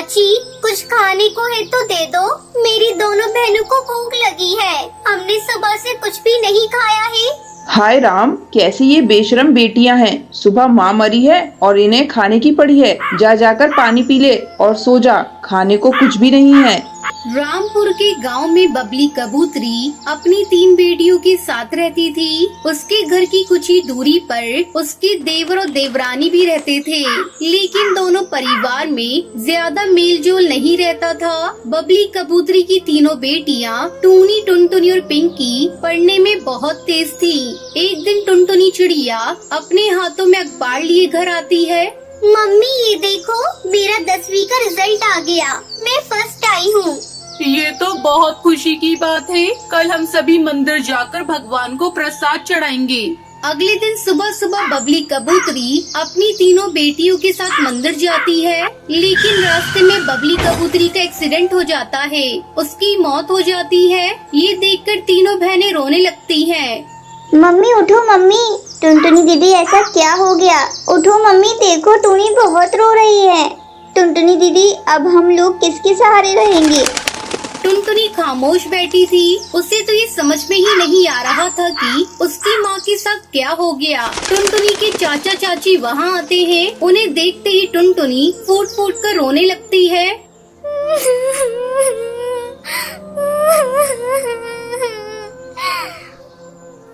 चाची कुछ खाने को है तो दे दो, मेरी दोनों बहनों को भूख लगी है। हमने सुबह से कुछ भी नहीं खाया है। हाय राम, कैसी ये बेशरम बेटियां हैं। सुबह माँ मरी है और इन्हें खाने की पड़ी है। जा जाकर पानी पी ले और सो जा, खाने को कुछ भी नहीं है। रामपुर के गांव में बबली कबूतरी अपनी 3 बेटियों के साथ रहती थी। उसके घर की कुछ ही दूरी पर उसके देवर और देवरानी भी रहते थे, लेकिन दोनों परिवार में ज्यादा मेल जोल नहीं रहता था। बबली कबूतरी की तीनों बेटियां टूनी, टुनटुनी और पिंकी पढ़ने में बहुत तेज थी। एक दिन टुनटुनी चिड़िया अपने हाथों में अखबार लिए घर आती है। मम्मी ये देखो, मेरा 10वीं का रिजल्ट आ गया, मैं फर्स्ट आई हूँ। ये तो बहुत खुशी की बात है। कल हम सभी मंदिर जाकर भगवान को प्रसाद चढ़ाएंगे। अगले दिन सुबह सुबह बबली कबूतरी अपनी तीनों बेटियों के साथ मंदिर जाती है, लेकिन रास्ते में बबली कबूतरी का एक्सीडेंट हो जाता है। उसकी मौत हो जाती है। ये देखकर तीनों बहनें रोने लगती हैं। मम्मी उठो मम्मी, टुनटुनी दीदी ऐसा क्या हो गया? उठो मम्मी, देखो टूनी बहुत रो रही है। टुनटुनी दीदी अब हम लोग किसके सहारे रहेंगे? टुनटुनी खामोश बैठी थी। उसे तो ये समझ में ही नहीं आ रहा था कि उसकी माँ के साथ क्या हो गया। टुनटुनी के चाचा चाची वहाँ आते हैं। उन्हें देखते ही टुनटुनी फूट फूट कर रोने लगती है।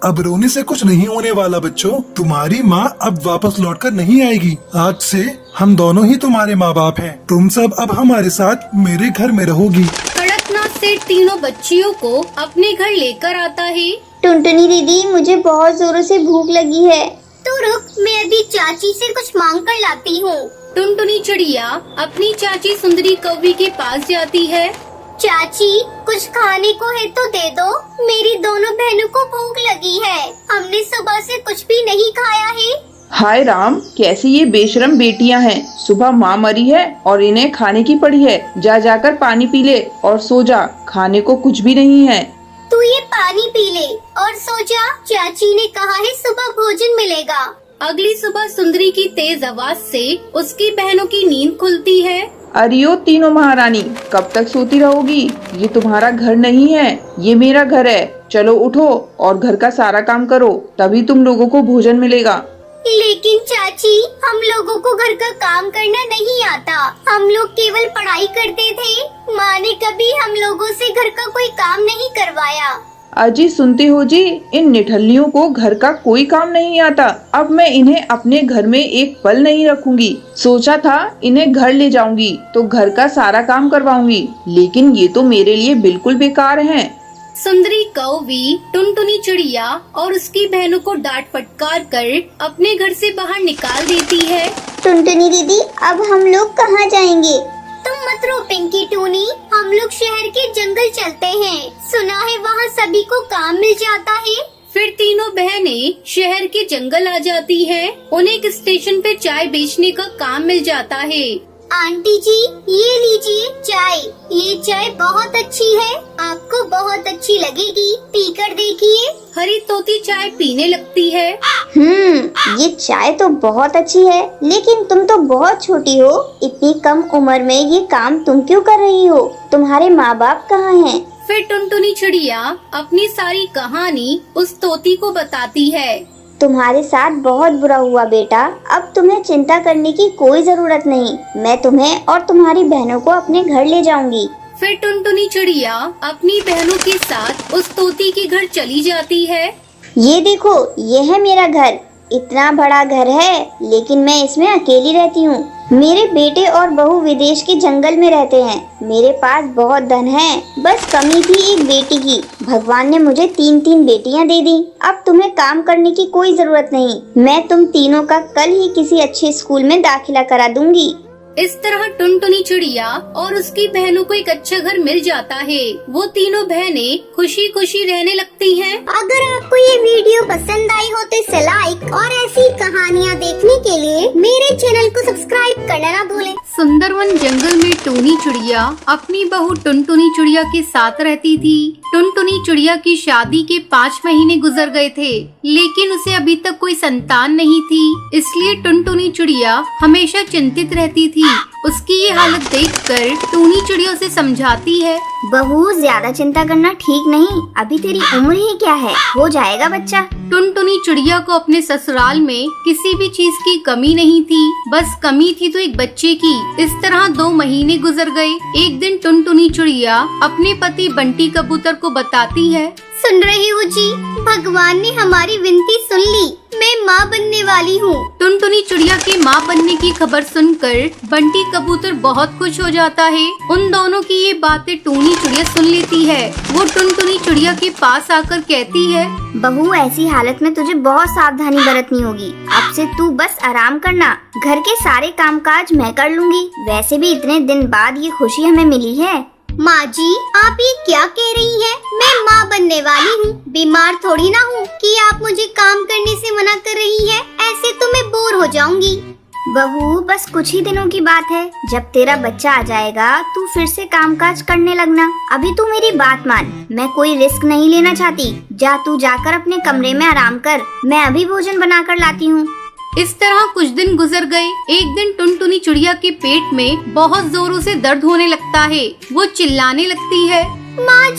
अब रोने से कुछ नहीं होने वाला बच्चों। तुम्हारी माँ अब वापस लौटकर नहीं आएगी। आज से हम दोनों ही तुम्हारे माँ बाप हैं। तुम सब अब हमारे साथ मेरे घर में रहोगी। कड़कनाथ सेठ तीनों बच्चियों को अपने घर लेकर आता है। टुनटुनी दीदी मुझे बहुत जोरों से भूख लगी है। तो रुक, मैं अभी चाची से कुछ मांग कर लाती हूँ। टुनटुनी चिड़िया अपनी चाची सुंदरी कौवी के पास जाती है। चाची कुछ खाने को है तो दे दो, मेरी दोनों बहनों को भूख लगी है। हमने सुबह से कुछ भी नहीं खाया है। हाय राम, कैसी ये बेशरम बेटियां हैं। सुबह माँ मरी है और इन्हें खाने की पड़ी है। जा जाकर पानी पी ले और सो जा, खाने को कुछ भी नहीं है। तू ये पानी पी ले और सो जा, चाची ने कहा है सुबह भोजन मिलेगा। अगली सुबह सुंदरी की तेज आवाज से उसकी बहनों की नींद खुलती है। अरे ओ तीनों महारानी, कब तक सोती रहोगी? ये तुम्हारा घर नहीं है, ये मेरा घर है। चलो उठो और घर का सारा काम करो, तभी तुम लोगों को भोजन मिलेगा। लेकिन चाची हम लोगों को घर का काम करना नहीं आता। हम लोग केवल पढ़ाई करते थे। माँ ने कभी हम लोगों से घर का कोई काम नहीं करवाया। अजी सुनते हो जी, इन निठल्लियों को घर का कोई काम नहीं आता। अब मैं इन्हें अपने घर में एक पल नहीं रखूंगी। सोचा था इन्हें घर ले जाऊंगी तो घर का सारा काम करवाऊंगी, लेकिन ये तो मेरे लिए बिल्कुल बेकार हैं। सुंदरी कौवी टुनटुनी चिड़िया और उसकी बहनों को डांट फटकार कर अपने घर से बाहर निकाल देती है। टुनटुनी दीदी अब हम लोग कहाँ जाएंगे? तुम मत रो पिंकी टूनी, हम लोग शहर के जंगल चलते हैं। सुना है वहाँ सभी को काम मिल जाता है। फिर तीनों बहनें शहर के जंगल आ जाती हैं। उन्हें एक स्टेशन पे चाय बेचने का काम मिल जाता है। आंटी जी ये लीजिए चाय, ये चाय बहुत अच्छी है, आपको बहुत अच्छी लगेगी, पीकर देखिए। हरी तोती चाय पीने लगती है। ये चाय तो बहुत अच्छी है, लेकिन तुम तो बहुत छोटी हो। इतनी कम उम्र में ये काम तुम क्यों कर रही हो? तुम्हारे माँ बाप कहाँ हैं? फिर टुनटुनी चिड़िया अपनी सारी कहानी उस तोती को बताती है। तुम्हारे साथ बहुत बुरा हुआ बेटा, अब तुम्हें चिंता करने की कोई जरूरत नहीं। मैं तुम्हें और तुम्हारी बहनों को अपने घर ले जाऊंगी। फिर टुनटुनी चिड़िया अपनी बहनों के साथ उस तोती के घर चली जाती है। ये देखो, ये है मेरा घर। इतना बड़ा घर है, लेकिन मैं इसमें अकेली रहती हूँ। मेरे बेटे और बहू विदेश के जंगल में रहते हैं। मेरे पास बहुत धन है, बस कमी थी एक बेटी की। भगवान ने मुझे 3 बेटियाँ दे दी। अब तुम्हें काम करने की कोई जरूरत नहीं। मैं तुम तीनों का कल ही किसी अच्छे स्कूल में दाखिला करा दूंगी। इस तरह टुनटुनी चिड़िया और उसकी बहनों को एक अच्छा घर मिल जाता है। वो तीनों बहनें खुशी खुशी रहने लगती हैं। अगर आपको ये वीडियो पसंद आई हो तो इसे लाइक और ऐसी कहानियाँ देखने के लिए मेरे चैनल को सब्सक्राइब करना ना भूलें। सुंदरवन जंगल में टूनी चिड़िया अपनी बहू टुनटुनी चिड़िया के साथ रहती थी। टुनटुनी चिड़िया की शादी के 5 महीने गुजर गए थे, लेकिन उसे अभी तक कोई संतान नहीं थी। इसलिए टुनटुनी चिड़िया हमेशा चिंतित रहती थी। उसकी ये हालत देखकर टूनी चिड़िया उसे समझाती है। बहू, ज्यादा चिंता करना ठीक नहीं, अभी तेरी उम्र ही क्या है, हो जाएगा बच्चा। टुनटुनी चिड़िया को अपने ससुराल में किसी भी चीज की कमी नहीं थी, बस कमी थी तो एक बच्चे की। इस तरह 2 महीने गुजर गए। एक दिन टुनटुनी चिड़िया अपने पति बंटी कबूतर को बताती है, सुन रही हो जी, भगवान ने हमारी विनती सुन ली, मैं माँ बनने वाली हूँ। टुनटुनी चिड़िया के माँ बनने की खबर सुनकर बंटी कबूतर बहुत खुश हो जाता है। उन दोनों की ये बातें टूनी चिड़िया सुन लेती है। वो टुनटुनी चिड़िया के पास आकर कहती है, बहू, ऐसी हालत में तुझे बहुत सावधानी बरतनी होगी। अब से तू बस आराम करना, घर के सारे कामकाज मैं कर लूंगी। वैसे भी इतने दिन बाद ये खुशी हमें मिली है। माँ जी, आप ये क्या कह रही हैं? मैं माँ बनने वाली हूँ, बीमार थोड़ी ना हूँ कि आप मुझे काम करने से मना कर रही हैं। ऐसे तो मैं बोर हो जाऊंगी। बहू, बस कुछ ही दिनों की बात है, जब तेरा बच्चा आ जाएगा तू फिर से कामकाज करने लगना। अभी तू मेरी बात मान, मैं कोई रिस्क नहीं लेना चाहती। जा, तू जाकर अपने कमरे में आराम कर, मैं अभी भोजन बनाकर लाती हूँ। इस तरह कुछ दिन गुजर गए। एक दिन टुनटुनी चिड़िया के पेट में बहुत जोरों से दर्द होने लगता है। वो चिल्लाने लगती है, माँ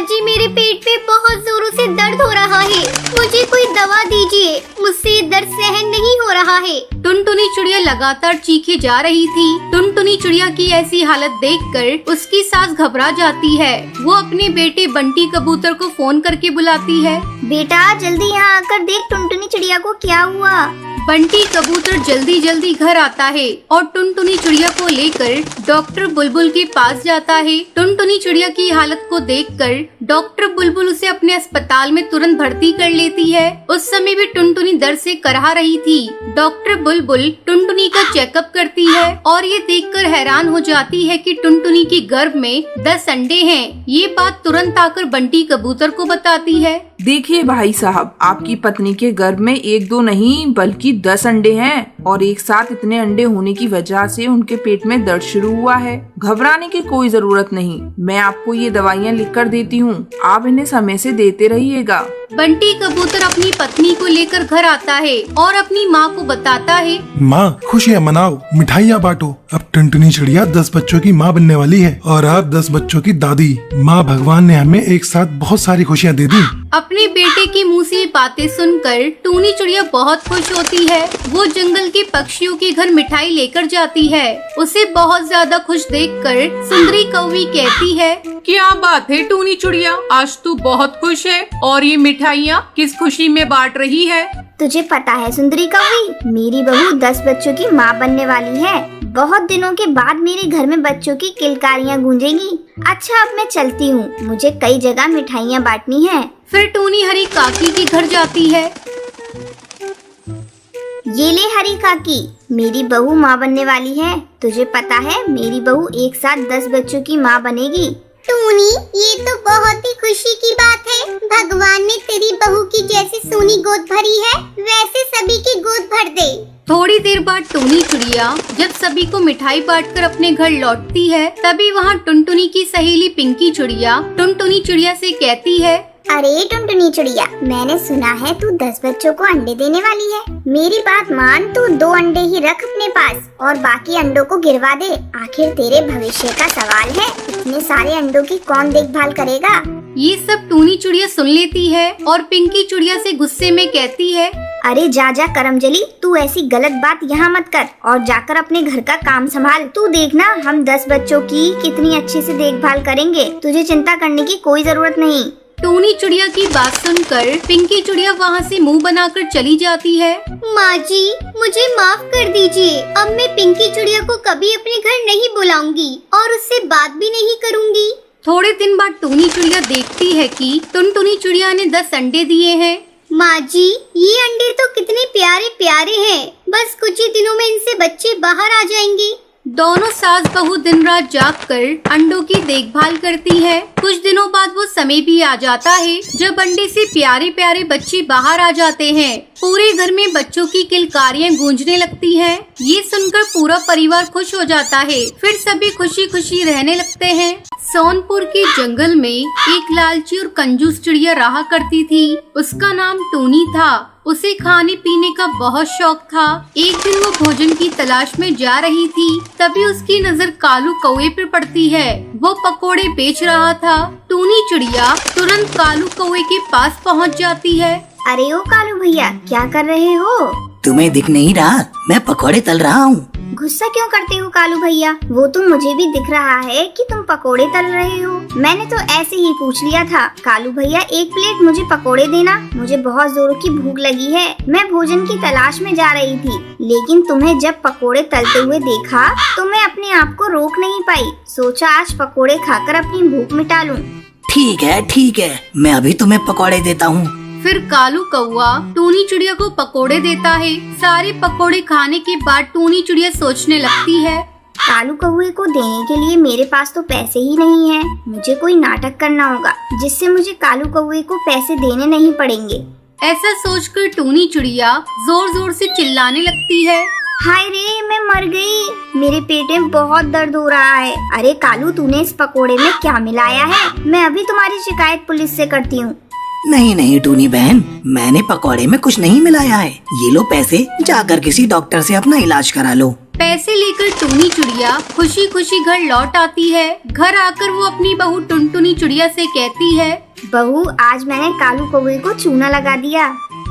जी, मेरे पेट पे बहुत जोरों से दर्द हो रहा है, मुझे कोई दवा दीजिए, मुझसे ये दर्द सहन नहीं हो रहा है। टुनटुनी चिड़िया लगातार चीखे जा रही थी। टुनटुनी चिड़िया की ऐसी हालत देखकर उसकी सास घबरा जाती है। वो अपने बेटे बंटी कबूतर को फोन करके बुलाती है। बेटा, जल्दी यहाँ आकर देख टुनटुनी चिड़िया को क्या हुआ। बंटी कबूतर जल्दी घर आता है और टुनटुनी चिड़िया को लेकर डॉक्टर बुलबुल के पास जाता है। टुनटुनी चिड़िया की हालत को देखकर डॉक्टर बुलबुल उसे अपने अस्पताल में तुरंत भर्ती कर लेती है। उस समय भी टुनटुनी दर्द से कराह रही थी। डॉक्टर बुलबुल टुनटुनी का चेकअप करती है और ये देखकर हैरान हो जाती है कि टुनटुनी के गर्भ में 10 अंडे हैं। ये बात तुरंत आकर बंटी कबूतर को बताती है। देखिए भाई साहब, आपकी पत्नी के गर्भ में 1-2 नहीं बल्कि 10 अंडे हैं और एक साथ इतने अंडे होने की वजह से उनके पेट में दर्द शुरू हुआ है। घबराने की कोई जरूरत नहीं, मैं आपको ये दवाइयाँ लिख कर देती हूँ, आप इन्हें समय से देते रहिएगा। बंटी कबूतर अपनी पत्नी को लेकर घर आता है और अपनी माँ को बताता है, माँ, खुशियाँ मनाओ, मिठाइयाँ बांटो। अब टुनटुनी चिड़िया 10 बच्चों की माँ बनने वाली है और आप 10 बच्चों की दादी। माँ भगवान ने हमें एक साथ बहुत सारी खुशियाँ दे दी। अपने बेटे की मुंह से बातें सुनकर टूनी चिड़िया बहुत खुश होती है। वो जंगल के पक्षियों के घर मिठाई लेकर जाती है। उसे बहुत ज्यादा खुश देखकर सुंदरी कौवी कहती है, क्या बात है टूनी चिड़िया, आज तू बहुत खुश है और ये मिठाइयाँ किस खुशी में बांट रही है? तुझे पता है सुंदरी कौवी, मेरी बहू 10 बच्चों की माँ बनने वाली है। बहुत दिनों के बाद मेरे घर में बच्चों की किलकारियाँ गूंजेंगी। अच्छा, अब मैं चलती हूँ, मुझे कई जगह मिठाइयाँ बांटनी है। फिर टूनी हरी काकी के घर जाती है। ये ले हरी काकी, मेरी बहू माँ बनने वाली है। तुझे पता है मेरी बहू एक साथ 10 बच्चों की माँ बनेगी। टूनी, ये तो बहुत ही खुशी की बात है। भगवान ने तेरी बहू की जैसी सोनी गोद भरी है, वैसे सभी की गोद भर दे। थोड़ी देर बाद टूनी चिड़िया जब सभी को मिठाई बांटकर अपने घर लौटती है, तभी वहाँ टुनटुनी की सहेली पिंकी चिड़िया टुनटुनी चिड़िया से कहती है, अरे टुनटुनी चिड़िया, मैंने सुना है तू 10 बच्चों को अंडे देने वाली है। मेरी बात मान, तू 2 अंडे ही रख अपने पास और बाकी अंडों को गिरवा दे। आखिर तेरे भविष्य का सवाल है, इतने सारे अंडों की कौन देखभाल करेगा। ये सब टूनी चिड़िया सुन लेती है और पिंकी चिड़िया से गुस्से में कहती है, अरे जा करमजली, तू ऐसी गलत बात यहाँ मत कर और जाकर अपने घर का काम संभाल। तू देखना, हम 10 बच्चों की कितनी अच्छे से देखभाल करेंगे, तुझे चिंता करने की कोई जरूरत नहीं। टूनी चिड़िया की बात सुनकर पिंकी चिड़िया वहाँ से मुंह बनाकर चली जाती है। माँ जी, मुझे माफ कर दीजिए, अब मैं पिंकी चिड़िया को कभी अपने घर नहीं बुलाऊंगी और उससे बात भी नहीं करूँगी। थोड़े दिन बाद टूनी चिड़िया देखती है कि टुनटुनी चिड़िया ने 10 अंडे दिए हैं। माँ जी, ये अंडे तो कितने प्यारे प्यारे हैं, बस कुछ ही दिनों में इनसे बच्चे बाहर आ जाएंगे। दोनों सास बहू दिन रात जागकर अंडों की देखभाल करती है। कुछ दिनों बाद वो समय भी आ जाता है जब अंडे से प्यारे प्यारे बच्चे बाहर आ जाते हैं। पूरे घर में बच्चों की किलकारियाँ गूंजने लगती हैं। ये सुनकर पूरा परिवार खुश हो जाता है। फिर सभी खुशी खुशी रहने लगते हैं। सोनपुर के जंगल में एक लालची और कंजूस चिड़िया रहा करती थी। उसका नाम टूनी था। उसे खाने पीने का बहुत शौक था। एक दिन वो भोजन की तलाश में जा रही थी, तभी उसकी नजर कालू कौवे पर पड़ती है। वो पकोड़े बेच रहा था। टूनी चिड़िया तुरंत कालू कौवे के पास पहुंच जाती है। अरे ओ कालू भैया, क्या कर रहे हो? तुम्हें दिख नहीं रहा? मैं पकोड़े तल रहा हूँ। गुस्सा क्यों करते हो कालू भैया? वो तो मुझे भी दिख रहा है कि तुम पकोड़े तल रहे हो। मैंने तो ऐसे ही पूछ लिया था। कालू भैया, एक प्लेट मुझे पकोड़े देना, मुझे बहुत जोरों की भूख लगी है। मैं भोजन की तलाश में जा रही थी, लेकिन तुम्हें जब पकोड़े तलते हुए देखा तो मैं अपने आप को रोक नहीं पाई। सोचा आज पकोड़े खाकर अपनी भूख मिटा लूं। ठीक है, मैं अभी तुम्हें पकोड़े देता हूँ। फिर कालू कौवा टूनी चिड़िया को पकोड़े देता है। सारे पकोड़े खाने के बाद टूनी चिड़िया सोचने लगती है, कालू कौवे को देने के लिए मेरे पास तो पैसे ही नहीं है। मुझे कोई नाटक करना होगा जिससे मुझे कालू कौवे को पैसे देने नहीं पड़ेंगे। ऐसा सोचकर टूनी चिड़िया जोर जोर से चिल्लाने लगती है। हाय रे, मैं मर गई। मेरे पेट में बहुत दर्द हो रहा है। अरे कालू, तूने इस पकोड़े में क्या मिलाया है? मैं अभी तुम्हारी शिकायत पुलिस से करती हूँ। नहीं टूनी बहन, मैंने पकोड़े में कुछ नहीं मिलाया है। ये लो पैसे, जाकर किसी डॉक्टर से अपना इलाज करा लो। पैसे लेकर टूनी चिड़िया खुशी खुशी घर लौट आती है। घर आकर वो अपनी बहू टुनटुनी चिड़िया से कहती है, बहू, आज मैंने कालू कौवे को चूना लगा दिया।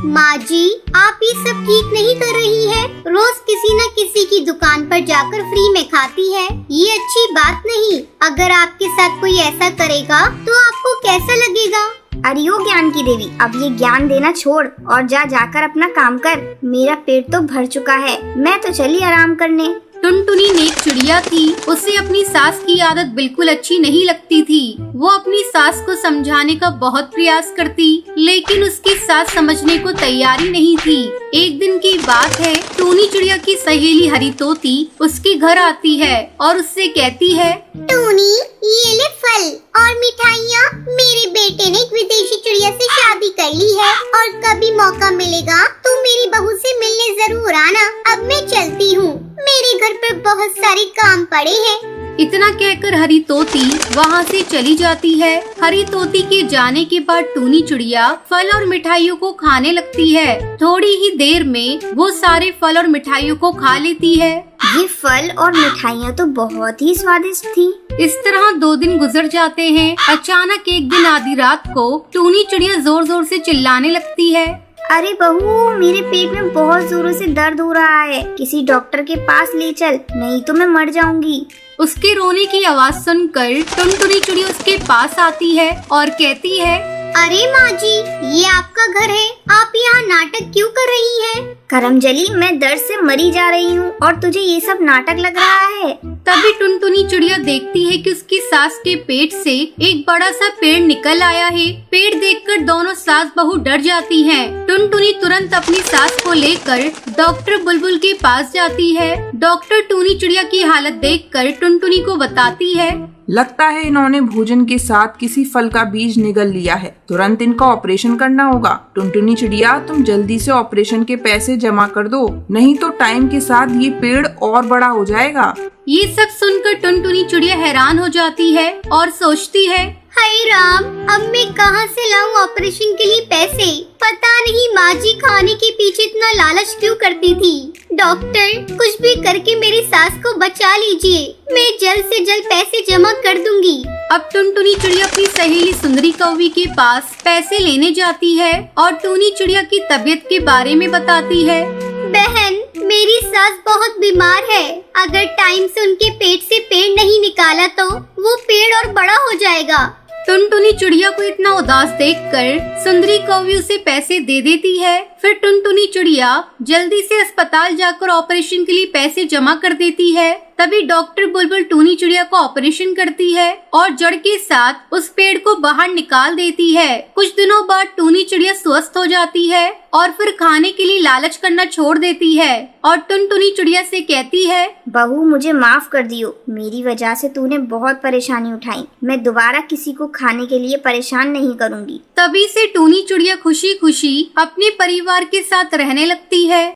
माँ जी, आप ये सब ठीक नहीं कर रही है। रोज किसी न किसी की दुकान पर जाकर फ्री में खाती है। ये अच्छी बात नहीं। अगर आपके साथ कोई ऐसा करेगा तो आपको कैसा लगेगा? अरे ओ ज्ञान की देवी, अब ये ज्ञान देना छोड़ और जाकर अपना काम कर। मेरा पेट तो भर चुका है, मैं तो चली आराम करने। टुनटुनी नेक चिड़िया थी। उसे अपनी सास की आदत बिल्कुल अच्छी नहीं लगती थी। वो अपनी सास को समझाने का बहुत प्रयास करती, लेकिन उसकी सास समझने को तैयार ही नहीं थी। एक दिन की बात है, टूनी चिड़िया की सहेली हरी तोती उसके घर आती है और उससे कहती है, टूनी, ये ले फल और मिठाइयाँ। मेरे बेटे ने एक विदेशी चिड़िया से शादी कर ली है और कभी मौका मिलेगा तो मेरी बहू से मिलने जरूर आना। अब मैं चलती हूँ, मेरे घर पर बहुत सारे काम पड़े हैं। इतना कहकर हरी तोती वहाँ से चली जाती है। हरी तोती के जाने के बाद टूनी चिड़िया फल और मिठाइयों को खाने लगती है। थोड़ी ही देर में वो सारे फल और मिठाइयों को खा लेती है। ये फल और मिठाइयाँ तो बहुत ही स्वादिष्ट थी। इस तरह 2 दिन गुजर जाते हैं। अचानक एक दिन आधी रात को टूनी चिड़िया जोर जोर से चिल्लाने लगती है, अरे बहू, मेरे पेट में बहुत जोरों से दर्द हो रहा है। किसी डॉक्टर के पास ले चल, नहीं तो मैं मर जाऊंगी। उसके रोने की आवाज सुनकर टुनटुनी चिड़िया उसके पास आती है और कहती है, अरे माँ जी, ये आपका घर है, आप यहाँ नाटक क्यों कर रही हैं? करमजली, मैं दर्द से मरी जा रही हूँ और तुझे ये सब नाटक लग रहा है। तभी टुनटुनी चिड़िया देखती है कि उसकी सास के पेट से एक बड़ा सा पेड़ निकल आया है। पेड़ देखकर दोनों सास बहू डर जाती हैं। टुनटुनी तुरंत अपनी सास को लेकर डॉक्टर बुलबुल के पास जाती है। डॉक्टर टूनी चिड़िया की हालत देखकर टुनटुनी को बताती है, लगता है इन्होंने भोजन के साथ किसी फल का बीज निगल लिया है। तुरंत इनका ऑपरेशन करना होगा। टुनटुनी चिड़िया, तुम जल्दी से ऑपरेशन के पैसे जमा कर दो, नहीं तो टाइम के साथ ये पेड़ और बड़ा हो जाएगा। ये सब सुनकर टुनटुनी चिड़िया हैरान हो जाती है और सोचती है, हाय राम, अब मैं कहाँ से लाऊं ऑपरेशन के लिए पैसे? पता नहीं माँ जी खाने के पीछे इतना लालच क्यों करती थी। डॉक्टर, कुछ भी करके मेरी सास को बचा लीजिए। मैं जल्द से जल्द पैसे जमा कर दूंगी। अब टुनटुनी चिड़िया अपनी सहेली सुंदरी कौवी के पास पैसे लेने जाती है और टूनी चिड़िया की तबीयत के बारे में बताती है। बहन, मेरी सास बहुत बीमार है। अगर टाइम से उनके पेट से पेड़ नहीं निकाला तो वो पेड़ और बड़ा हो जाएगा। टुनटुनी चिड़िया को इतना उदास देखकर सुंदरी कौवी उसे पैसे दे देती है। फिर टुनटुनी चिड़िया जल्दी से अस्पताल जाकर ऑपरेशन के लिए पैसे जमा कर देती है। तभी डॉक्टर बुलबुल टूनी चिड़िया को ऑपरेशन करती है और जड़ के साथ उस पेड़ को बाहर निकाल देती है। कुछ दिनों बाद टूनी चिड़िया स्वस्थ हो जाती है और फिर खाने के लिए लालच करना छोड़ देती है और टुनटुनी चिड़िया से कहती है, बहू, मुझे माफ कर दियो। मेरी वजह से तूने बहुत परेशानी उठाई। मैं दोबारा किसी को खाने के लिए परेशान नहीं करूँगी। तभी से टूनी चिड़िया खुशी खुशी अपने परिवार के साथ रहने लगती है।